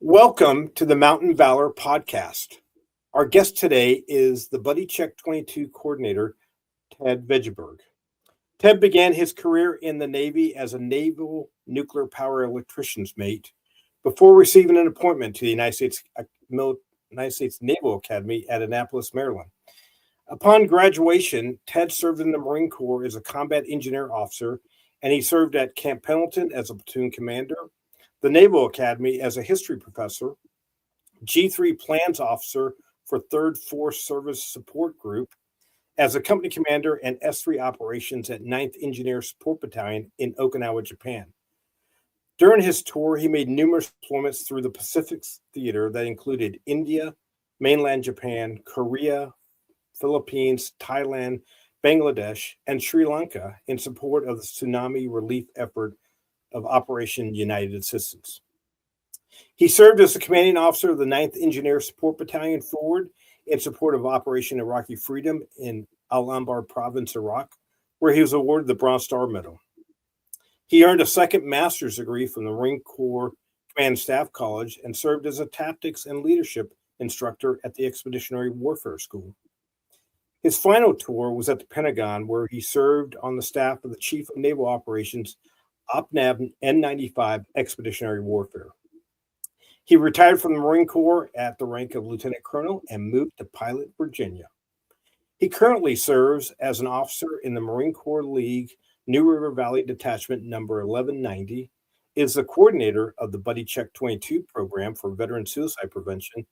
Welcome to the Mountain Valor podcast. Our guest today is the Buddy Check 22 coordinator, Ted Veggeburg. Ted began his career in the Navy as a naval nuclear power electrician's mate before receiving an appointment to the United States Naval Academy at Annapolis, Maryland. Upon graduation, Ted served in the Marine Corps as a combat engineer officer, and he served at Camp Pendleton as a platoon commander, the Naval Academy as a history professor, G3 plans officer for 3rd Force Service Support Group, as a company commander and S3 operations at 9th Engineer Support Battalion in Okinawa, Japan. During his tour, he made numerous deployments through the Pacific Theater that included India, mainland Japan, Korea, Philippines, Thailand, Bangladesh, and Sri Lanka in support of the tsunami relief effort of Operation United Assistance. He served as the commanding officer of the 9th Engineer Support Battalion Forward in support of Operation Iraqi Freedom in Al-Anbar Province, Iraq, where he was awarded the Bronze Star Medal. He earned a second master's degree from the Marine Corps Command Staff College and served as a tactics and leadership instructor at the Expeditionary Warfare School. His final tour was at the Pentagon, where he served on the staff of the Chief of Naval Operations OPNAV N95 Expeditionary Warfare. He retired from the Marine Corps at the rank of Lieutenant Colonel and moved to Pilot, Virginia. He currently serves as an officer in the Marine Corps League New River Valley Detachment number 1190, is the coordinator of the Buddy Check 22 program for veteran suicide prevention,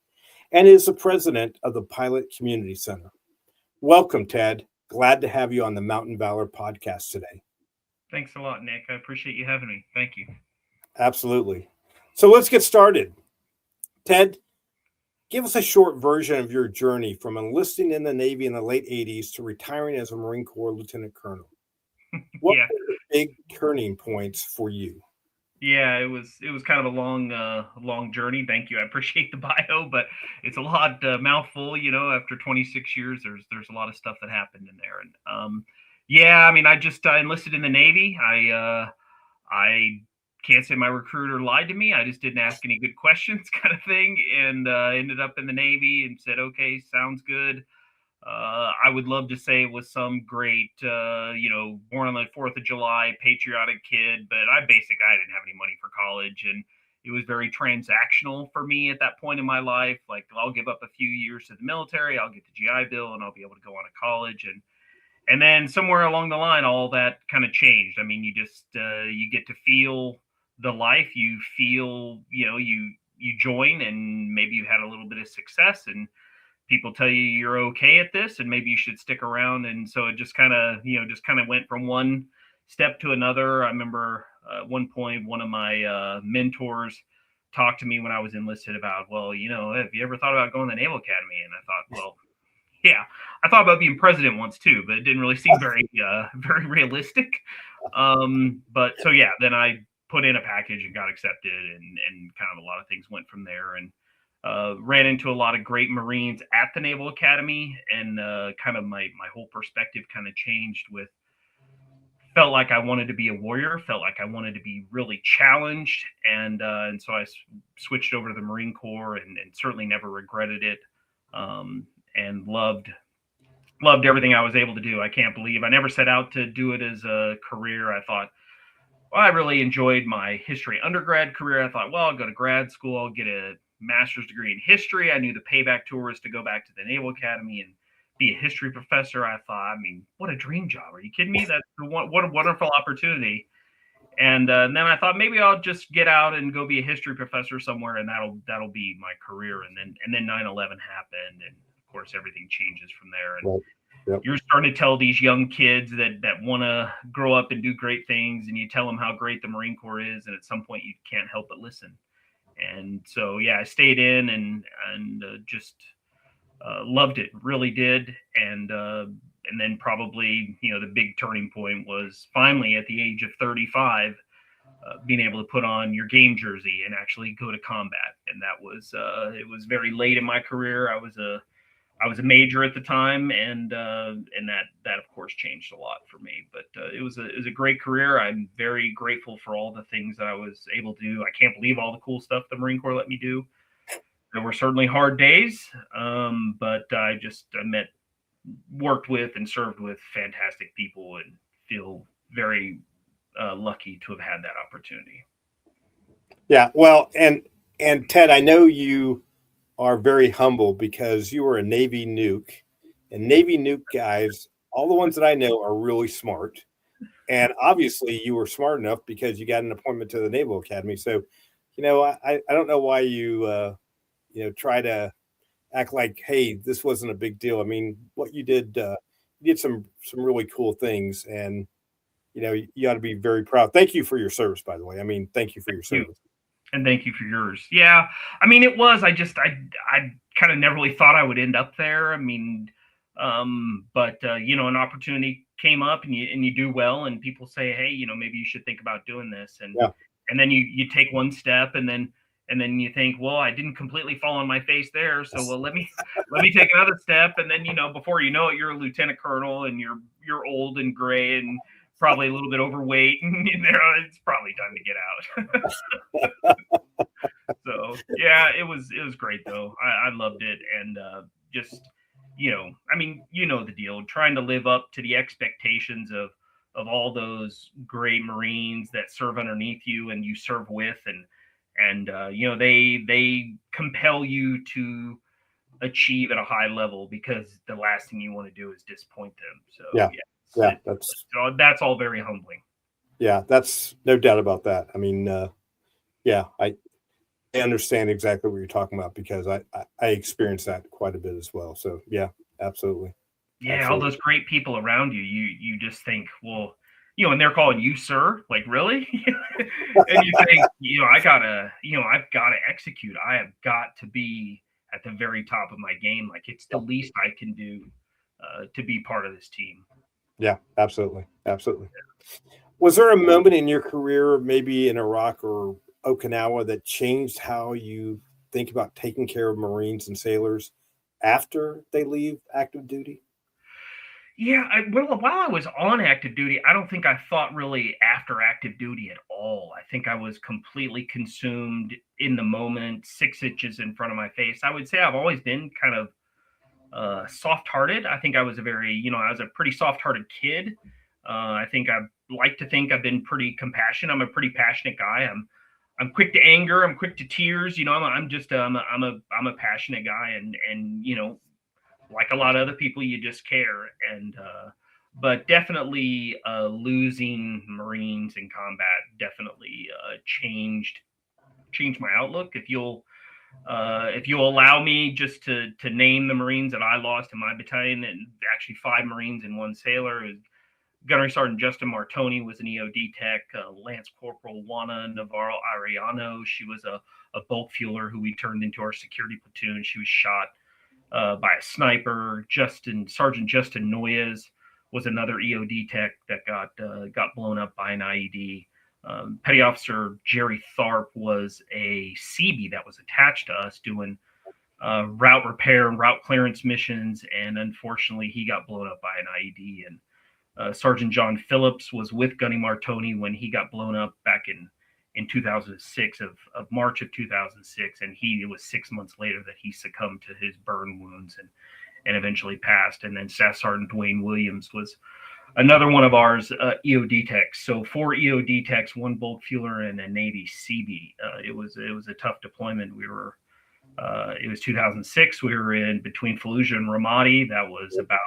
and is the president of the Pilot Community Center. Welcome, Ted. Glad to have you on the Mountain Valor podcast today. Thanks a lot, Nick. I appreciate you having me. Thank you. Absolutely. So let's get started. Ted, give us a short version of your journey from enlisting in the Navy in the late 80s to retiring as a Marine Corps Lieutenant Colonel. What Yeah. were the big turning points for you? Yeah, it was kind of a long journey. Thank you. I appreciate the bio, but it's a lot mouthful. After 26 years, there's a lot of stuff that happened in there, and yeah, I mean, I enlisted in the Navy. I can't say my recruiter lied to me. I just didn't ask any good questions, kind of thing, and ended up in the Navy and said, okay, sounds good. I would love to say it was some great, born on the 4th of July, patriotic kid, but I didn't have any money for college. And it was very transactional for me at that point in my life. Like, I'll give up a few years to the military, I'll get the GI Bill, and I'll be able to go on to college. And then somewhere along the line, all that kind of changed. I mean, you get to feel the life, you feel, you join, and maybe you had a little bit of success, and people tell you you're okay at this and maybe you should stick around. And so it just kind of went from one step to another. I remember at one point one of my mentors talked to me when I was enlisted about, well, have you ever thought about going to the Naval Academy? And I thought, well, yeah, I thought about being president once too, but it didn't really seem very realistic. But so yeah, then I put in a package and got accepted, and kind of a lot of things went from there. And ran into a lot of great Marines at the Naval Academy, and kind of my whole perspective kind of changed. Felt like I wanted to be a warrior, felt like I wanted to be really challenged, and so I switched over to the Marine Corps, and certainly never regretted it, and loved everything I was able to do. I can't believe I never set out to do it as a career. I thought, well, I really enjoyed my history undergrad career. I thought, well, I'll go to grad school, I'll get a master's degree in history. I knew the payback tour was to go back to the Naval Academy and be a history professor. I thought, I mean, what a dream job. Are you kidding me? What a wonderful opportunity. And then I thought maybe I'll just get out and go be a history professor somewhere, and that'll be my career. And then 9/11 happened, and of course everything changes from there. And Right. Yep. you're starting to tell these young kids that want to grow up and do great things, and you tell them how great the Marine Corps is, and at some point you can't help but listen. And so yeah, I stayed in and just loved it, really did. And then probably the big turning point was finally at the age of 35, being able to put on your game jersey and actually go to combat. And that was it was very late in my career. I was a I was a major at the time, and that of course changed a lot for me. But it was a great career. I'm very grateful for all the things that I was able to do. I can't believe all the cool stuff the Marine Corps let me do. There were certainly hard days, but I worked with and served with fantastic people, and feel very lucky to have had that opportunity. Yeah, well, and Ted, I know you are very humble because you were a Navy nuke, and Navy nuke guys, all the ones that I know are really smart. And obviously, you were smart enough because you got an appointment to the Naval Academy. So, I don't know why try to act like, hey, this wasn't a big deal. I mean, what you did some really cool things, and you ought to be very proud. Thank you for your service, by the way. I mean, thank you for your You service. and thank you for yours. Yeah, I mean, it was. I kind of never really thought I would end up there. I mean, but an opportunity came up, and you do well, and people say, hey, maybe you should think about doing this, Yeah. and then you take one step, and then you think, well, I didn't completely fall on my face there, so well, let me take another step, and then before you know it, you're a lieutenant colonel, and you're old and gray and probably a little bit overweight, and it's probably time to get out. So yeah, it was great though. I loved it, and just I mean, the deal. Trying to live up to the expectations of all those great Marines that serve underneath you and you serve with, and they compel you to achieve at a high level, because the last thing you want to do is disappoint them. So Yeah. Yeah. that's all very humbling. That's no doubt about that. I mean, yeah, I understand exactly what you're talking about because I experienced that quite a bit as well. So yeah, absolutely. Yeah, all Absolutely. those great people around you. You just think, well, and they're calling you sir, like really, and you think, I've got to execute. I have got to be at the very top of my game. Like it's the least I can do to be part of this team. Yeah, absolutely. Absolutely. Was there a moment in your career, maybe in Iraq or Okinawa, that changed how you think about taking care of Marines and sailors after they leave active duty? Yeah, well, while I was on active duty, I don't think I thought really after active duty at all. I think I was completely consumed in the moment, 6 inches in front of my face. I would say I've always been kind of soft-hearted. I think I was a pretty soft-hearted kid. I think I like to think I've been pretty compassionate. I'm a pretty passionate guy. I'm quick to anger. I'm quick to tears. I'm just I'm a passionate guy, and like a lot of other people, you just care. And but definitely losing Marines in combat definitely changed my outlook. If you'll allow me just to name the Marines that I lost in my battalion, and actually 5 Marines and 1 sailor. Gunnery Sergeant Justin Martoni was an EOD tech. Lance Corporal Juana Navarro Ariano, she was a bulk fueler who we turned into our security platoon. She was shot by a sniper. Sergeant Justin Noyes was another EOD tech that got blown up by an IED. Petty Officer Jerry Tharp was a CB that was attached to us doing route repair and route clearance missions, and unfortunately he got blown up by an IED. And Sergeant John Phillips was with Gunny Martoni when he got blown up back in 2006 of March of 2006, and it was 6 months later that he succumbed to his burn wounds and eventually passed. And then Staff Sergeant Dwayne Williams was another one of ours, EOD techs. So 4 EOD techs, 1 bulk fueler, and a Navy CB. It was a tough deployment. It was 2006. We were in between Fallujah and Ramadi. That was about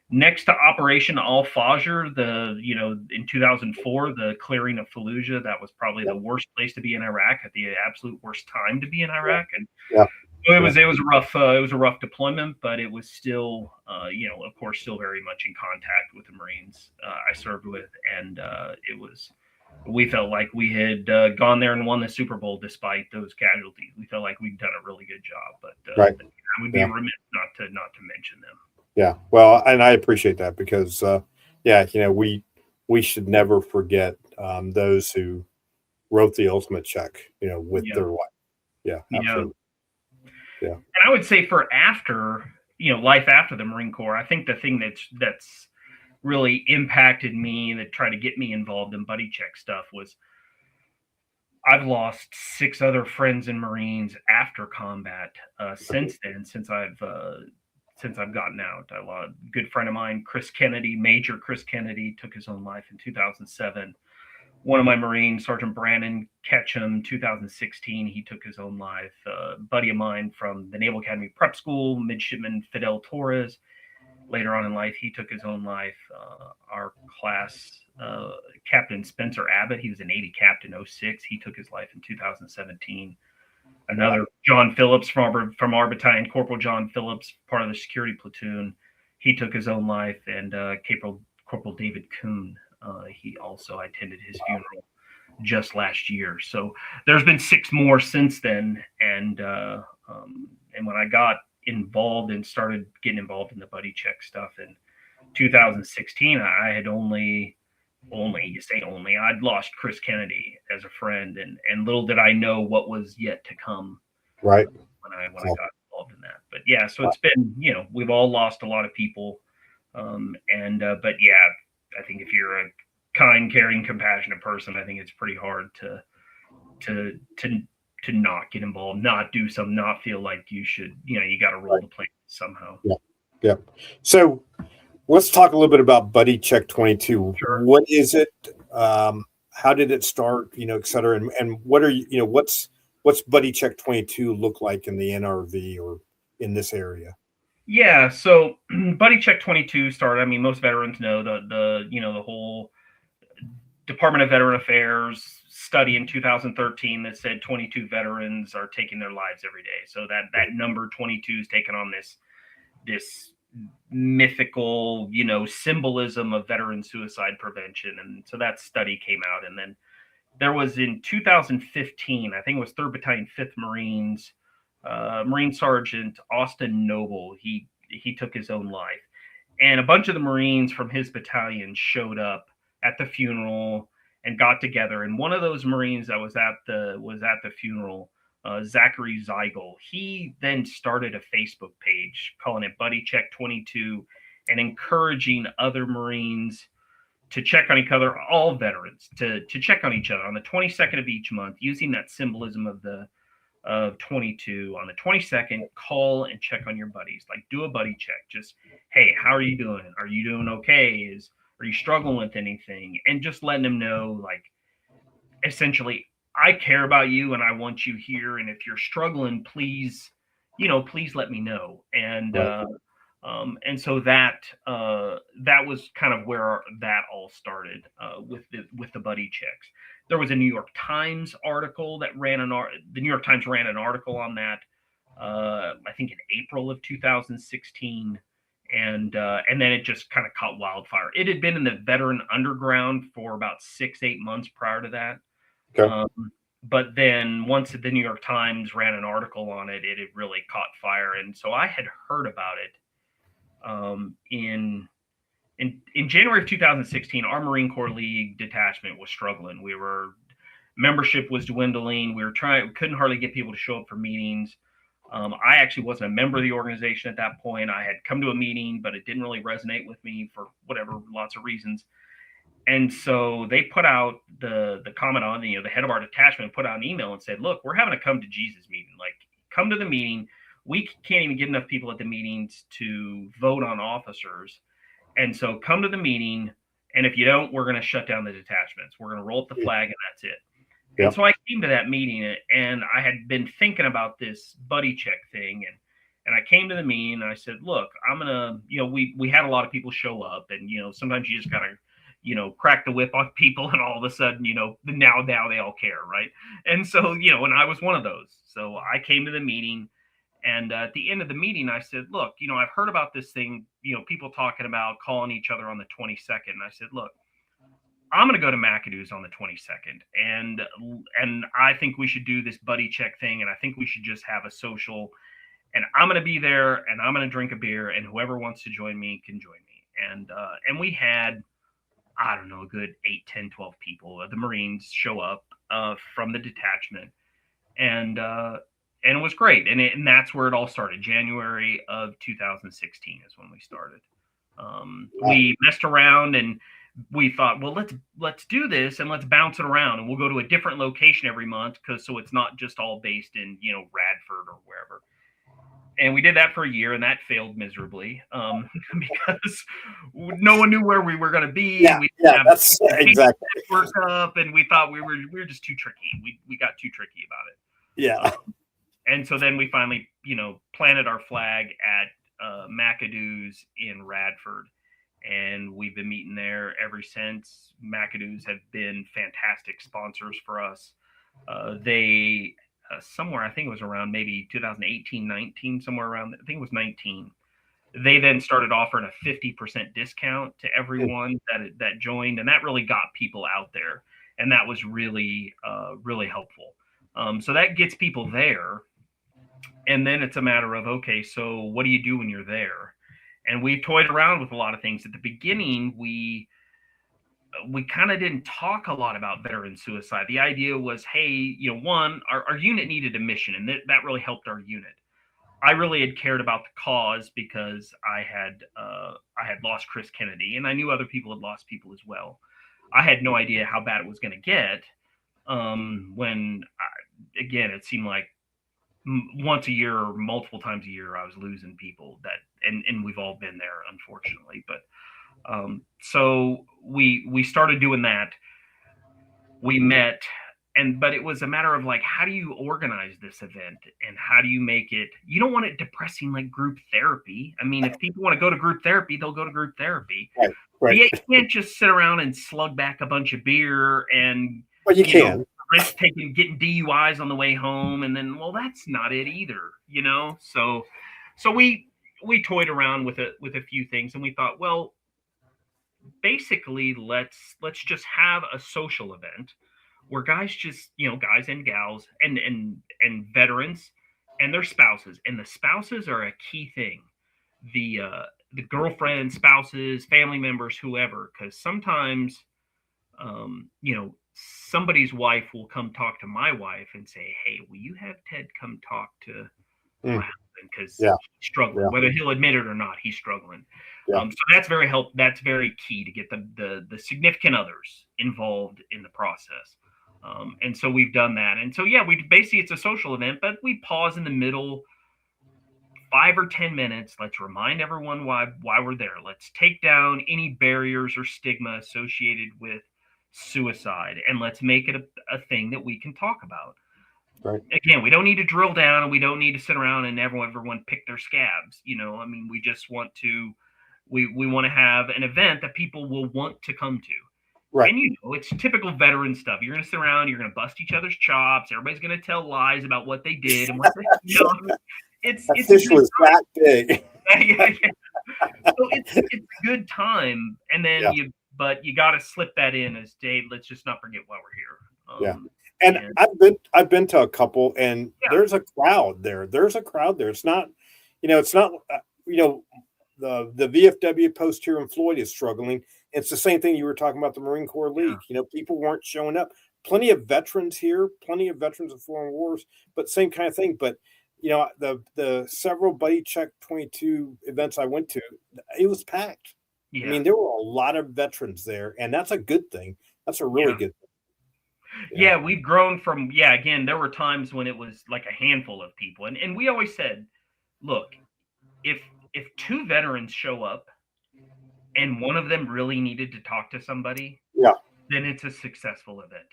next to Operation Al Fajr. In 2004, the clearing of Fallujah. That was probably the worst place to be in Iraq at the absolute worst time to be in Iraq. And Yeah. so it was a rough deployment, but it was still, of course, still very much in contact with the Marines I served with, and we felt like we had gone there and won the Super Bowl despite those casualties. We felt like we'd done a really good job, but Right. I would be remiss not to mention them. Yeah. Well, and I appreciate that because, we should never forget those who wrote the ultimate check, with Yeah. their life. Yeah. Yeah. Absolutely. Yeah. And I would say for after, life after the Marine Corps. I think the thing that's really impacted me that tried to get me involved in buddy check stuff was I've lost 6 other friends in Marines after combat since then, since I've gotten out. I lost a good friend of mine, Chris Kennedy, Major Chris Kennedy, took his own life in 2007. One of my Marines, Sergeant Brandon Ketchum, 2016, he took his own life. A buddy of mine from the Naval Academy Prep School, Midshipman Fidel Torres, later on in life, he took his own life. Our class Captain Spencer Abbott, he was a Navy captain, 06. He took his life in 2017. Another John Phillips from our battalion, Corporal John Phillips, part of the security platoon, he took his own life. And Corporal David Kuhn, he also attended his funeral just last year. So there's been 6 more since then. And when I got involved and started getting involved in the buddy check stuff in 2016, I had I'd lost Chris Kennedy as a friend, and little did I know what was yet to come. Right. When I got involved in that. But yeah, so it's been, we've all lost a lot of people. But yeah, I think if you're a kind, caring, compassionate person, I think it's pretty hard to not get involved, not do something, not feel like you should, you got to roll the plate somehow. Yeah. Yeah. So let's talk a little bit about Buddy Check 22. Sure. What is it? How did it start? Et cetera. And what are what's Buddy Check 22 look like in the NRV or in this area? Yeah. So Buddy Check 22 started. I mean, most veterans know the whole Department of Veteran Affairs study in 2013 that said 22 veterans are taking their lives every day. So that number 22 is taken on this mythical, symbolism of veteran suicide prevention. And so that study came out. And then there was in 2015, I think it was 3rd Battalion, 5th Marines, Marine Sergeant Austin Noble. He took his own life. And a bunch of the Marines from his battalion showed up at the funeral and got together. And one of those Marines that was at the funeral, Zachary Zeigel, he then started a Facebook page calling it Buddy Check 22 and encouraging other Marines to check on each other, all veterans, to check on each other on the 22nd of each month, using that symbolism of 22. On the 22nd, call and check on your buddies. Like, do a buddy check. Just, hey, how are you doing? Are you doing okay? Are you struggling with anything? And just letting them know, like, essentially, I care about you and I want you here. And if you're struggling, please let me know. And and so that was kind of where that all started with the buddy checks. There was a New York Times article that the New York Times ran an article on that, I think in April of 2016. And then it just kind of caught wildfire. It had been in the veteran underground for about 6-8 months prior to that. Okay. But then once the New York Times ran an article on it, it had really caught fire. And so I had heard about it in January of 2016. Our Marine Corps League detachment was struggling. Membership was dwindling. We couldn't hardly get people to show up for meetings. I actually wasn't a member of the organization at that point. I had come to a meeting, but it didn't really resonate with me for lots of reasons. And so they put out the commandant, the head of our detachment, put out an email and said, look, we're having a come to Jesus meeting. Like, come to the meeting. We can't even get enough people at the meetings to vote on officers. And so come to the meeting. And if you don't, we're going to shut down the detachments. We're going to roll up the flag and that's it. Yep. And so I came to that meeting and I had been thinking about this buddy check thing. And I came to the meeting and I said, look, I'm going to, we had a lot of people show up and, sometimes you just got to, crack the whip on people and all of a sudden, now they all care. Right. And so, and I was one of those. So I came to the meeting and at the end of the meeting, I said, look, I've heard about this thing, people talking about calling each other on the 22nd. And I said, look, I'm going to go to McAdoo's on the 22nd. And I think we should do this buddy check thing. And I think we should just have a social, and I'm going to be there and I'm going to drink a beer and whoever wants to join me can join me. And we had, I don't know, a good 8, 10, 12 people, the Marines show up from the detachment. And and it was great. And that's where it all started. January of 2016 is when we started. We messed around and we thought, well, let's do this and let's bounce it around, and we'll go to a different location every month, so it's not just all based in Radford or wherever. And we did that for a year, and that failed miserably because no one knew where we were going to be. Yeah, we that's exactly work up, and we thought we were just too tricky. We got too tricky about it. Yeah. And so then we finally, planted our flag at McAdoo's in Radford, and we've been meeting there ever since. McAdoo's have been fantastic sponsors for us. They somewhere, I think it was around maybe 2018, 19, somewhere around, I think it was 19. They then started offering a 50% discount to everyone that joined, and that really got people out there, and that was really, really helpful. So that gets people there, and then it's a matter of, okay, so what do you do when you're there? And we toyed around with a lot of things. At the beginning, we kind of didn't talk a lot about veteran suicide. The idea was, hey, one, our unit needed a mission, and that really helped our unit. I really had cared about the cause because I had lost Chris Kennedy, and I knew other people had lost people as well. I had no idea how bad it was going to get. Again, it seemed like once a year or multiple times a year, I was losing people and we've all been there, unfortunately. But so we started doing that. We met, but it was a matter of like, how do you organize this event and how do you make it? You don't want it depressing like group therapy. I mean, if people want to go to group therapy, they'll go to group therapy. Right. But you can't just sit around and slug back a bunch of beer and you can risk getting DUIs on the way home, and then, well, that's not it either, So we toyed around with a few things, and we thought, well, basically let's just have a social event where guys just, guys and gals and veterans and their spouses, and the spouses are a key thing. The girlfriends, spouses, family members, whoever, because sometimes somebody's wife will come talk to my wife and say, hey, will you have Ted come talk to my husband, because he's struggling, whether he'll admit it or not, he's struggling. So that's very key to get the significant others involved in the process. And so we've done that. And so, we basically, it's a social event, but we pause in the middle 5 or 10 minutes. Let's remind everyone why we're there. Let's take down any barriers or stigma associated with suicide, and let's make it a thing that we can talk about. Right. Again, we don't need to drill down, and we don't need to sit around and everyone pick their scabs. I mean, we just want to, we want to have an event that people will want to come to. Right. And it's typical veteran stuff. You're going to sit around, you're going to bust each other's chops. Everybody's going to tell lies about what they did and what they, it's fish was that big. So it's a good time, and then but you got to slip that in as, Dave, let's just not forget why we're here. And I've been to a couple, and there's a crowd there. It's not, the VFW post here in Floyd is struggling. It's the same thing you were talking about the Marine Corps League. People weren't showing up. Plenty of veterans here, plenty of veterans of foreign wars, but same kind of thing. But the several Buddy Check 22 events I went to, it was packed. I mean, there were a lot of veterans there, and that's a good thing. That's a really good thing. We've grown from, again, there were times when it was like a handful of people. And we always said, look, if 2 veterans show up and one of them really needed to talk to somebody, then it's a successful event.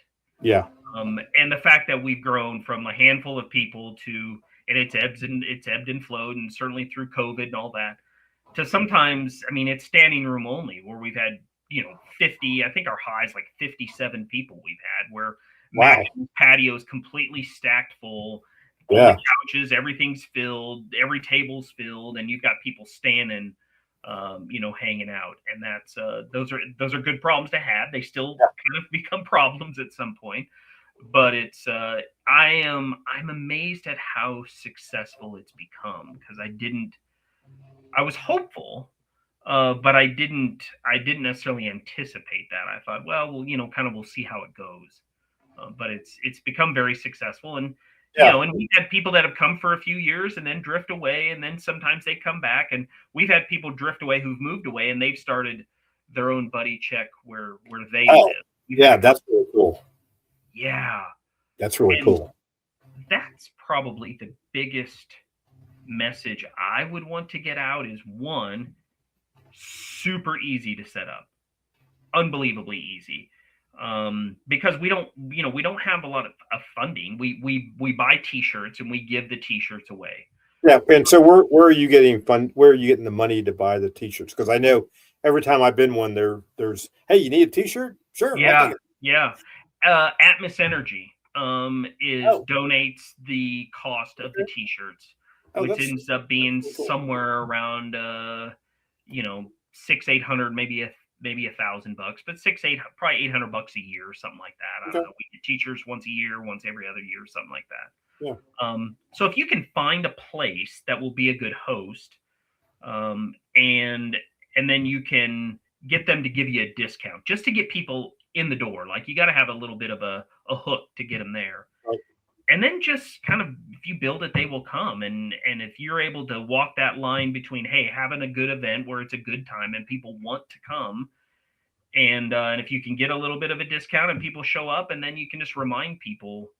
And the fact that we've grown from a handful of people to, and it's ebbed and flowed, and certainly through COVID and all that, to sometimes, I mean, it's standing room only, where we've had, 50, I think our high is like 57 people we've had, where patios completely stacked full, all the couches, everything's filled, every table's filled, and you've got people standing, hanging out. And that's, those are good problems to have. They still kind of become problems at some point, but it's, I'm amazed at how successful it's become, because I was hopeful, but I didn't necessarily anticipate that. I thought, well, we'll see how it goes. But it's become very successful, and you Yeah. know, and we've had people that have come for a few years and then drift away, and then sometimes they come back. And we've had people drift away who've moved away and they've started their own buddy check where they Oh, live. We've had yeah, a couple, that's really cool. yeah, That's really and cool. that's probably the biggest message I would want to get out is one, super easy to set up, unbelievably easy. Because we don't have a lot of funding. We buy T-shirts and we give the T-shirts away. Yeah, and so where are you getting fun? Where are you getting the money to buy the T-shirts? Because I know every time I've been one, there's hey, you need a T-shirt? Sure, I'll take Yeah, it. yeah. Atmos Energy is Oh, donates the cost of the okay. T-shirts, Oh, which ends up being really cool. somewhere around you know, 600, 800, maybe $1,000, but six eight probably $800 a year or something like that. I don't Okay. know. We get T-shirts once a year, once every other year, something like that. Yeah. So if you can find a place that will be a good host, and then you can get them to give you a discount just to get people in the door. Like you got to have a little bit of a hook to get them there. Right. And then just kind of if you build it, they will come. And if you're able to walk that line between hey, having a good event where it's a good time and people want to come, and if you can get a little bit of a discount and people show up, and then you can just remind people,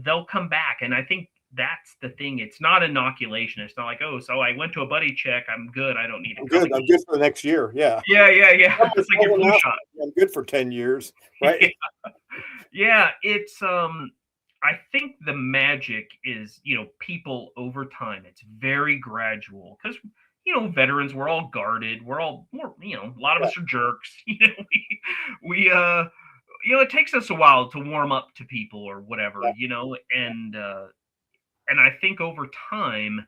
they'll come back. And I think that's the thing. It's not inoculation. It's not like, oh, so I went to a buddy check. I'm good. I don't need to I'm come good. again. I'm good for the next year. Yeah. Yeah, yeah, yeah. I'm It's like your flu shot. good for 10 years, right? Yeah, it's I think the magic is, people over time. It's very gradual because veterans, we're all guarded. We're all more, a lot of Yeah. us are jerks. We it takes us a while to warm up to people or whatever, Yeah. and I think over time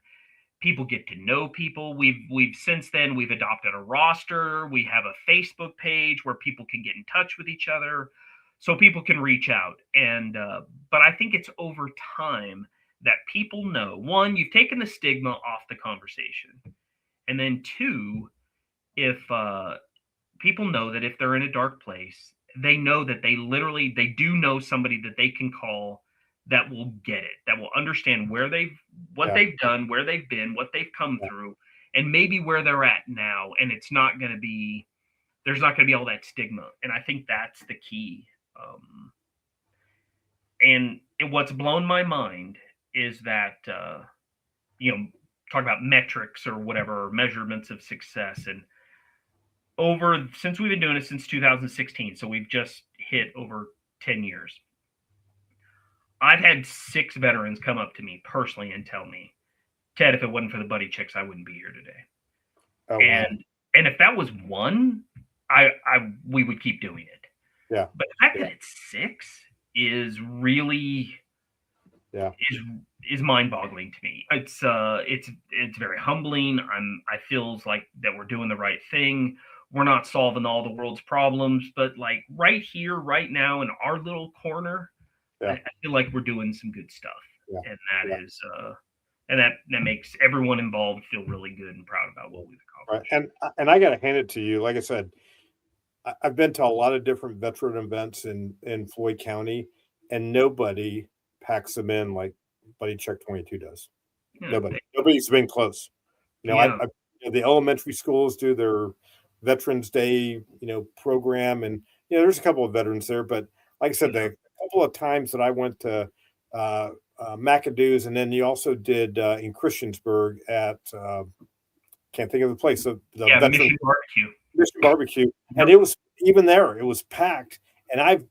people get to know people. We've since then we've adopted a roster. We have a Facebook page where people can get in touch with each other, so people can reach out. And but I think it's over time that people know, one, you've taken the stigma off the conversation, and then two, if people know that if they're in a dark place, they know that they do know somebody that they can call that will get it, that will understand what Yeah. they've done, where they've been, what they've come Yeah. through, and maybe where they're at now. And it's not going to be there's not going to be all that stigma. And I think that's the key. What's blown my mind is that you know talk about metrics or whatever measurements of success, and over since we've been doing it since 2016, so we've just hit over 10 years. I've had 6 veterans come up to me personally and tell me, Ted, if it wasn't for the buddy checks, I wouldn't be here today. Oh, wow. And if that was one, I we would keep doing it. Yeah. But the fact that it's 6 is really Yeah. is mind-boggling to me. It's very humbling. I feels like that we're doing the right thing. We're not solving all the world's problems, but like right here, right now, in our little corner, Yeah. I feel like we're doing some good stuff, Yeah. and that Yeah. is, and that makes everyone involved feel really good and proud about what we've Right. accomplished. And I got to hand it to you. Like I said, I've been to a lot of different veteran events in Floyd County, and nobody packs them in like Buddy Check 22 does. Yeah, Nobody's been close. yeah, The elementary schools do their Veterans Day, program, and there's a couple of veterans there, but like I said, yeah, the couple of times that I went to McAdoo's, and then you also did in Christiansburg at can't think of the place, the yeah. veteran Mission barbecue. Mission Barbecue, and Yep. it was even there, it was packed, and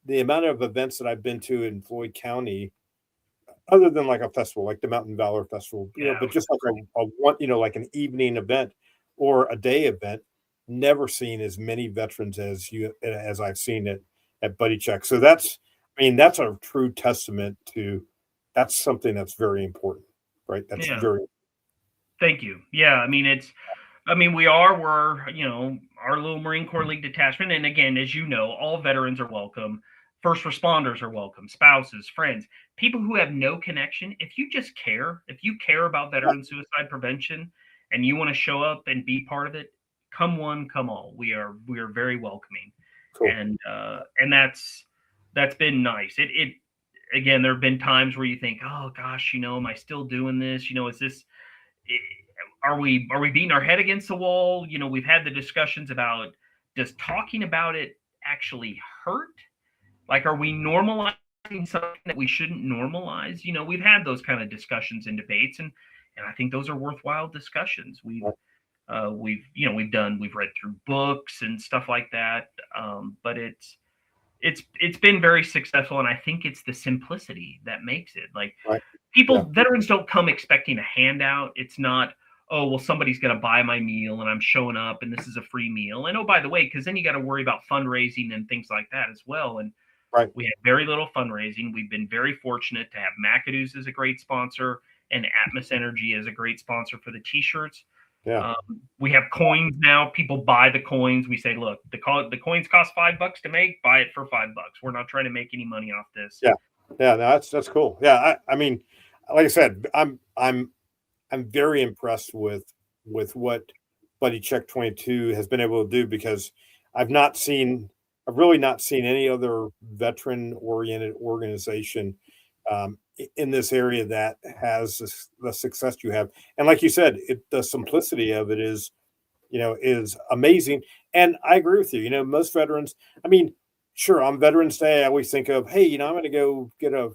the amount of events that I've been to in Floyd County, other than like a festival, like the Mountain Valor Festival, Yeah, but just like a one, like an evening event or a day event, never seen as many veterans as I've seen it at Buddy Check. So that's a true testament to that's something that's very important, right? That's yeah. very Thank you. Yeah, we're, our little Marine Corps League detachment. And again, as you know, all veterans are welcome. First responders are welcome, spouses, friends, people who have no connection. If you just care, if you care about veteran suicide prevention and you want to show up and be part of it, come one, come all. We are very welcoming. cool. And that's been nice. again, there have been times where you think, oh gosh, am I still doing this? Is this, are we beating our head against the wall? We've had the discussions about, does talking about it actually hurt? Like, are we normalizing something that we shouldn't normalize? We've had those kind of discussions and debates, and I think those are worthwhile discussions. We've read through books and stuff like that, but it's been very successful, and I think it's the simplicity that makes it. Like, Right. Yeah. veterans don't come expecting a handout. It's not, oh well, somebody's going to buy my meal and I'm showing up and this is a free meal. And oh, by the way, because then you got to worry about fundraising and things like that as well. And Right. we had very little fundraising. We've been very fortunate to have McAdoo's as a great sponsor and Atmos Energy as a great sponsor for the t-shirts. Yeah. We have coins now. People buy the coins. We say, look, the coins cost $5 to make. Buy it for $5. We're not trying to make any money off this. Yeah. Yeah. No, that's cool. Yeah. I mean, like I said, I'm very impressed with what Buddy Check 22 has been able to do, because I've really not seen any other veteran oriented organization in this area that has the success you have. And like you said, the simplicity of it is amazing. And I agree with you. Most veterans, I mean, sure, on Veterans Day, I always think of, hey, I'm going to go get I'm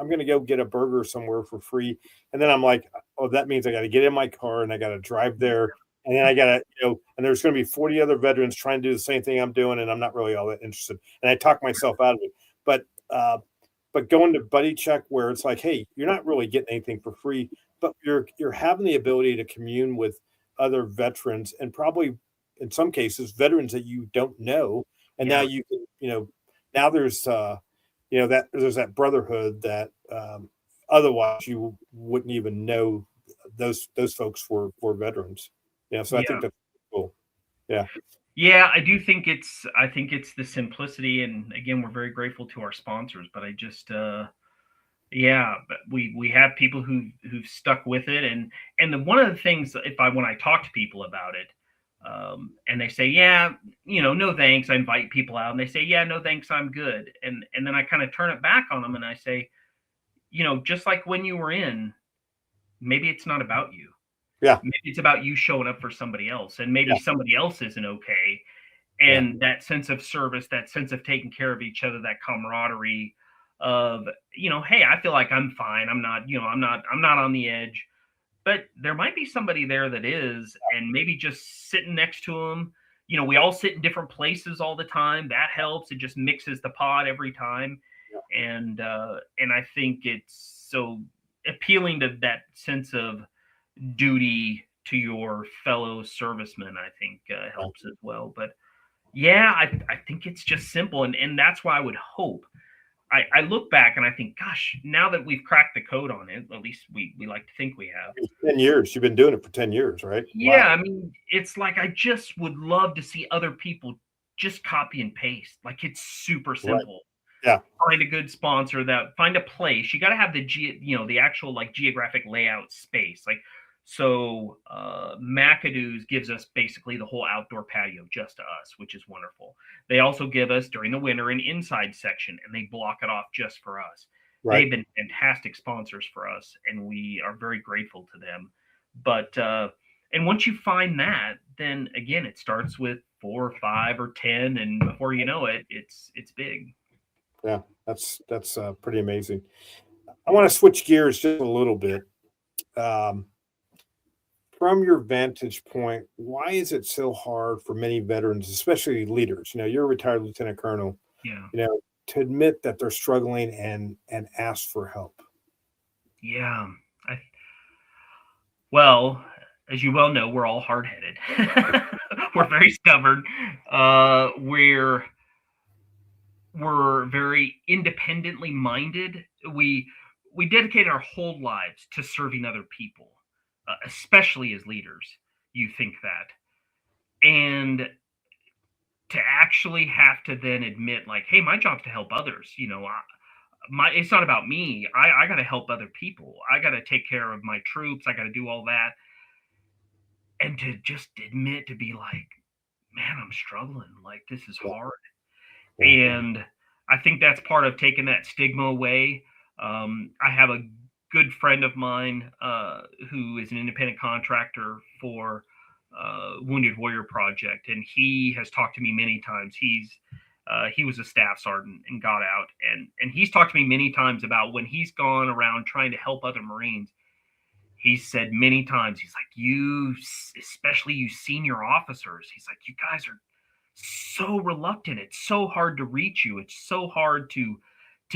going to go get a burger somewhere for free. And then I'm like, oh, that means I got to get in my car and I got to drive there. And then I got to, and there's going to be 40 other veterans trying to do the same thing I'm doing. And I'm not really all that interested. And I talk myself out of it. But going to Buddy Check, where it's like, hey, you're not really getting anything for free, but you're having the ability to commune with other veterans, and probably in some cases veterans that you don't know. And now you can, now there's there's that brotherhood that otherwise you wouldn't even know those folks were veterans. So I think that's cool. Yeah. Yeah, I think it's the simplicity, and again, we're very grateful to our sponsors, but I just but we have people who've stuck with it, and one of the things, when I talk to people about it, and they say, yeah, no thanks, I invite people out and they say, yeah, no thanks, I'm good. And then I kind of turn it back on them and I say, just like when you were in, maybe it's not about you. Yeah. Maybe it's about you showing up for somebody else, and maybe somebody else isn't okay. And that sense of service, that sense of taking care of each other, that camaraderie of, hey, I feel like I'm fine. I'm not, I'm not on the edge, but there might be somebody there that is, and maybe just sitting next to them. We all sit in different places all the time. That helps. It just mixes the pot every time. And I think it's so appealing to that sense of duty to your fellow servicemen, I think helps as well. But yeah, I think it's just simple. And that's why I would hope. I look back and I think, gosh, now that we've cracked the code on it, at least we like to think we have. 10 years. You've been doing it for 10 years, right? Yeah. Wow. I mean, it's like, I just would love to see other people just copy and paste. Like, it's super simple. Right. Yeah. Find a good sponsor, find a place. You got to have the actual like geographic layout space. Like, so McAdoo's gives us basically the whole outdoor patio just to us, which is wonderful. They also give us during the winter an inside section, and they block it off just for us. Right. They've been fantastic sponsors for us, and we are very grateful to them. But and once you find that, then again, it starts with 4 or 5 or 10, and before you know it, it's big. Yeah, that's pretty amazing. I want to switch gears just a little bit. From your vantage point, why is it so hard for many veterans, especially leaders? You're a retired lieutenant colonel. Yeah. To admit that they're struggling and ask for help. Yeah. Well, as you well know, we're all hard-headed. We're very stubborn. We're very independently minded. We dedicate our whole lives to serving other people. Especially as leaders, you think that. And to actually have to then admit, like, hey, my job's to help others. It's not about me. I got to help other people. I got to take care of my troops. I got to do all that. And to just to be like, man, I'm struggling. Like, this is hard. And I think that's part of taking that stigma away. I have a good friend of mine who is an independent contractor for Wounded Warrior Project, and he has talked to me many times. He was a staff sergeant and got out, and he's talked to me many times about when he's gone around trying to help other Marines. He's said many times, he's like, you, especially you senior officers, he's like, you guys are so reluctant. It's so hard to reach you. It's so hard to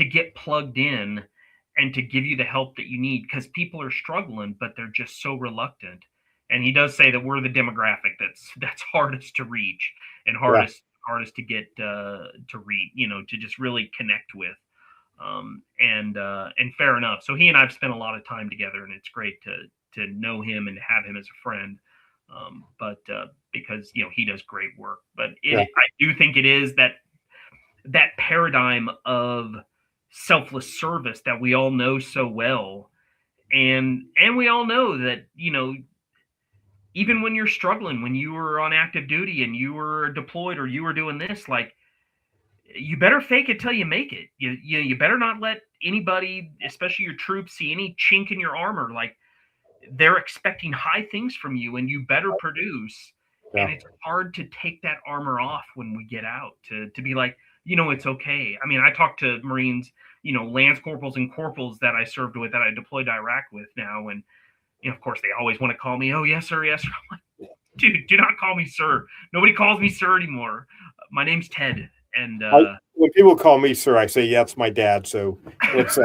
get plugged in and to give you the help that you need because people are struggling, but they're just so reluctant. And he does say that we're the demographic that's hardest to reach and Yeah. hardest to get to read, to just really connect with. And fair enough. So he and I've spent a lot of time together, and it's great to know him and have him as a friend. But because he does great work. But Yeah. I do think it is that paradigm of selfless service that we all know so well, and we all know that even when you're struggling, when you were on active duty and you were deployed or you were doing this, like you better fake it till you make it. You better not let anybody, especially your troops, see any chink in your armor. Like they're expecting high things from you and you better produce. Yeah. And it's hard to take that armor off when we get out to be like, it's okay. I mean, I talk to Marines, Lance corporals and corporals that I served with, that I deployed to Iraq with now. And, of course, they always want to call me, oh, yes, sir, yes, sir. I'm like, dude, do not call me sir. Nobody calls me sir anymore. My name's Ted. And when people call me sir, I say, yeah, it's my dad. So let's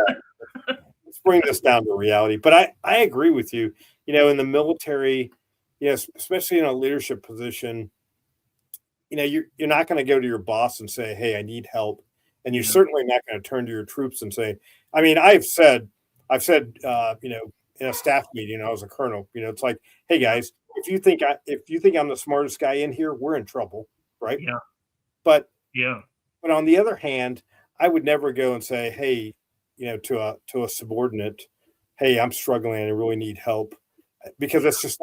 bring this down to reality. But I agree with you. In the military, especially in a leadership position, you're not going to go to your boss and say, hey, I need help. And you're certainly not going to turn to your troops and say, I mean, I've said, in a staff meeting, I was a colonel, it's like, hey guys, if you think I'm the smartest guy in here, we're in trouble. Right. Yeah. But yeah. But on the other hand, I would never go and say, hey, to a subordinate, hey, I'm struggling, I really need help. Because that's just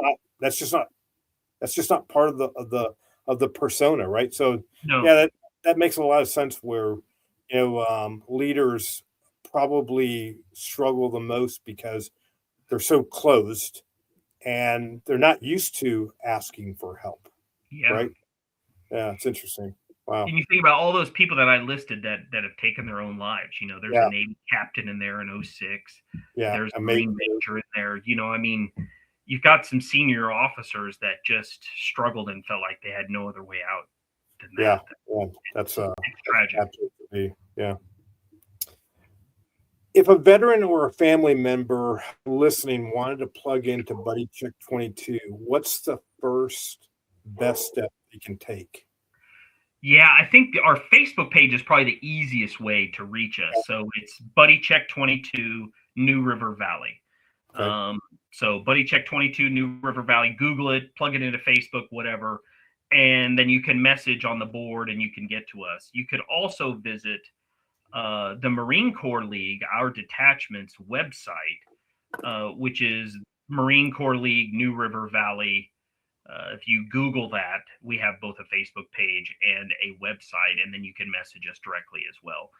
not part of the persona, right? So No. yeah, that makes a lot of sense where leaders probably struggle the most because they're so closed and they're not used to asking for help. Yeah. Right. Yeah, it's interesting. Wow. And you think about all those people that I listed that have taken their own lives. There's a Navy captain in there in 06. Yeah. There's a Marine major in there. I mean, you've got some senior officers that just struggled and felt like they had no other way out than that. Yeah. That's tragic. Absolutely. Yeah. If a veteran or a family member listening wanted to plug into Buddy Check 22, what's the first best step they can take? Yeah, I think our Facebook page is probably the easiest way to reach us. So it's Buddy Check 22 New River Valley. Okay. So Buddy Check 22 New River Valley, Google it, plug it into Facebook, whatever, and then you can message on the board and you can get to us. You could also visit the Marine Corps League, our detachment's website, which is Marine Corps League New River Valley. If you Google that, we have both a Facebook page and a website, and then you can message us directly as well.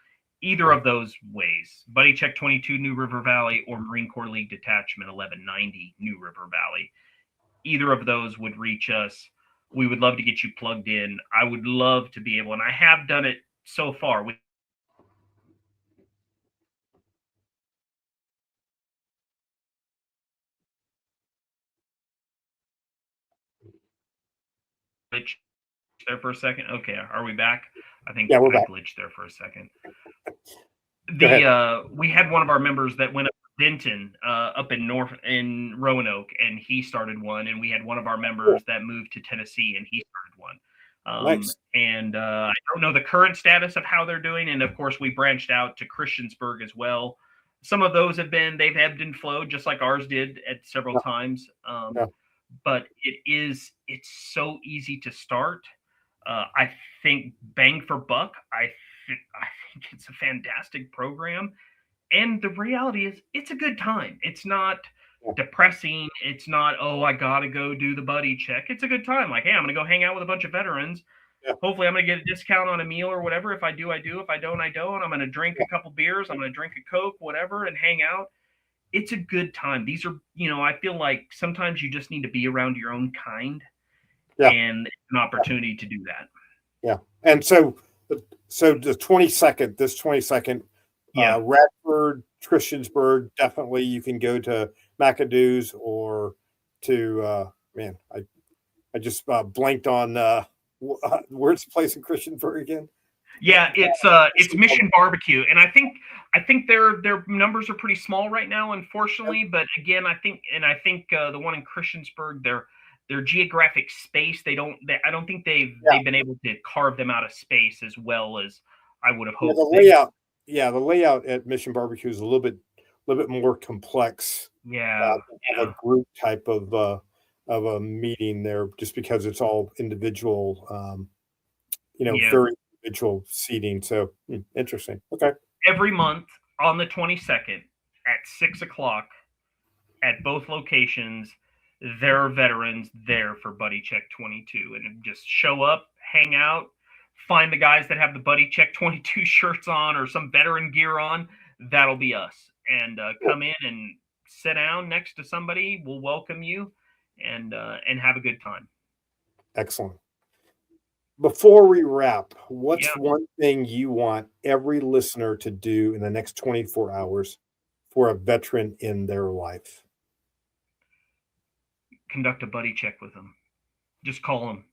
Either of those ways, Buddy Check 22 New River Valley or Marine Corps League Detachment 1190 New River Valley. Either of those would reach us. We would love to get you plugged in. I would love to be able, and I have done it so far. There for a second. Okay, are we back? I think we're back. Glitched there for a second. We had one of our members that went up to Denton up in Roanoke, and he started one. And we had one of our members that moved to Tennessee, and he started one. Nice. And I don't know the current status of how they're doing. And of course, we branched out to Christiansburg as well. Some of those they've ebbed and flowed, just like ours did at several times. But it's so easy to start. I think bang for buck, I think it's a fantastic program. And the reality is it's a good time. It's not depressing. It's not, oh, I got to go do the buddy check. It's a good time. Like, hey, I'm going to go hang out with a bunch of veterans. Hopefully I'm going to get a discount on a meal or whatever. If I do, I do. If I don't, I don't. I'm going to drink a couple beers. I'm going to drink a Coke, whatever, and hang out. It's a good time. These are, I feel like sometimes you just need to be around your own kind, Yeah. and an opportunity to do that. Yeah. And so the 22nd, this 22nd, Radford, Christiansburg, definitely you can go to McAdoo's or to, man, I just blanked on, where's the place in Christiansburg again? Yeah, it's Mission Barbecue, and I think their numbers are pretty small right now, unfortunately. But again, I think the one in Christiansburg, their geographic space, I don't think they've been able to carve them out of space as well as I would have hoped. The layout at Mission Barbecue is a little bit more complex. Yeah, a group type of a meeting there, just because it's all individual, very individual seating. So interesting. Okay. Every month on the 22nd at 6:00 at both locations, there are veterans there for Buddy Check 22, and just show up, hang out, find the guys that have the Buddy Check 22 shirts on or some veteran gear on. That'll be us, and come in and sit down next to somebody. We'll welcome you, and have a good time. Excellent. Before we wrap, what's one thing you want every listener to do in the next 24 hours for a veteran in their life? Conduct a buddy check with them. Just call them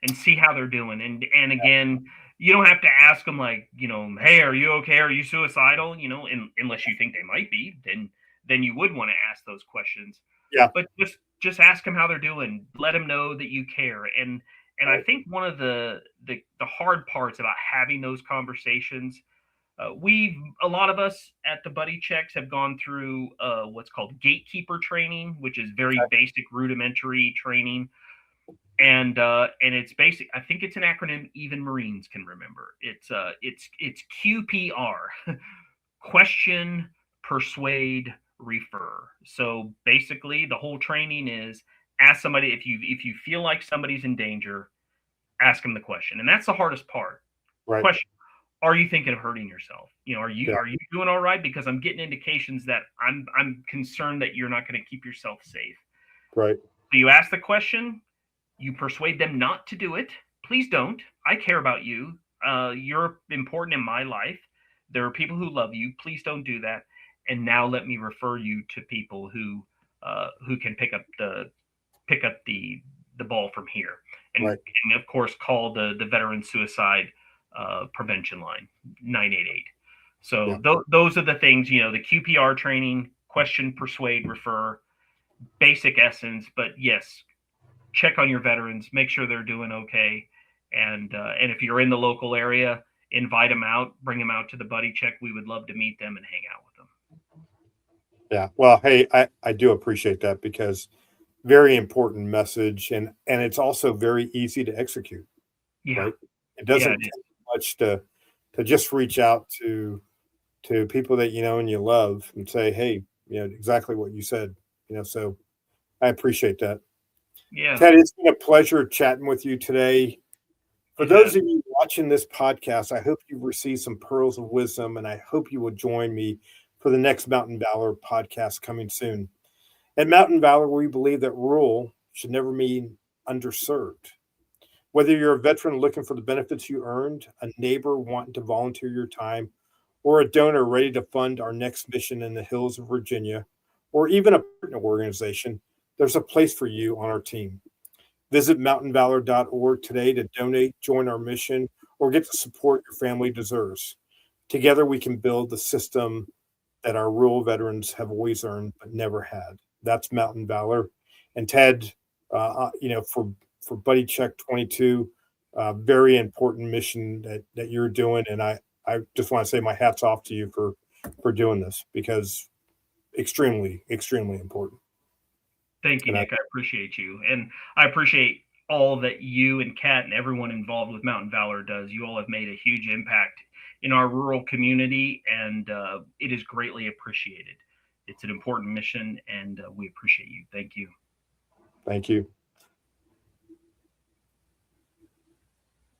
and see how they're doing. And again, you don't have to ask them like, hey, are you okay? Are you suicidal? Unless you think they might be, then you would want to ask those questions. Yeah. But just ask them how they're doing. Let them know that you care. And I think one of the hard parts about having those conversations, a lot of us at the Buddy Checks have gone through what's called gatekeeper training, which is very basic, rudimentary training, and it's basic. I think it's an acronym even Marines can remember. It's QPR: question, persuade, refer. So basically, the whole training is ask somebody if you feel like somebody's in danger, ask them the question, and that's the hardest part. Right. Question: are you thinking of hurting yourself? Are you doing all right? Because I'm getting indications that I'm concerned that you're not going to keep yourself safe. Right. So you ask the question, you persuade them not to do it. Please don't. I care about you. You're important in my life. There are people who love you. Please don't do that. And now let me refer you to people who can pick up the ball from here. And of course, call the veteran suicide prevention line, 988. So those are the things, the QPR training: question, persuade, refer, basic essence. But yes, check on your veterans, make sure they're doing okay, and if you're in the local area, invite them out, bring them out to the Buddy Check. We would love to meet them and hang out with them. Yeah, well, hey, I do appreciate that, because very important message, and it's also very easy to execute. Yeah, right? It doesn't take much to just reach out to people that you know and you love and say, hey, exactly what you said. So I appreciate that. Yeah, Ted, it's been a pleasure chatting with you today. For those of you watching this podcast, I hope you've received some pearls of wisdom, and I hope you will join me for the next Mountain Valor podcast coming soon. At Mountain Valor, we believe that rural should never mean underserved. Whether you're a veteran looking for the benefits you earned, a neighbor wanting to volunteer your time, or a donor ready to fund our next mission in the hills of Virginia, or even a partner organization, there's a place for you on our team. Visit mountainvalor.org today to donate, join our mission, or get the support your family deserves. Together, we can build the system that our rural veterans have always earned but never had. That's Mountain Valor. And Ted, for Buddy Check 22, very important mission that you're doing. And I just want to say my hat's off to you for doing this, because extremely, extremely important. Thank you, Nick. I appreciate you. And I appreciate all that you and Kat and everyone involved with Mountain Valor does. You all have made a huge impact in our rural community, and it is greatly appreciated. It's an important mission, and we appreciate you. Thank you. Thank you.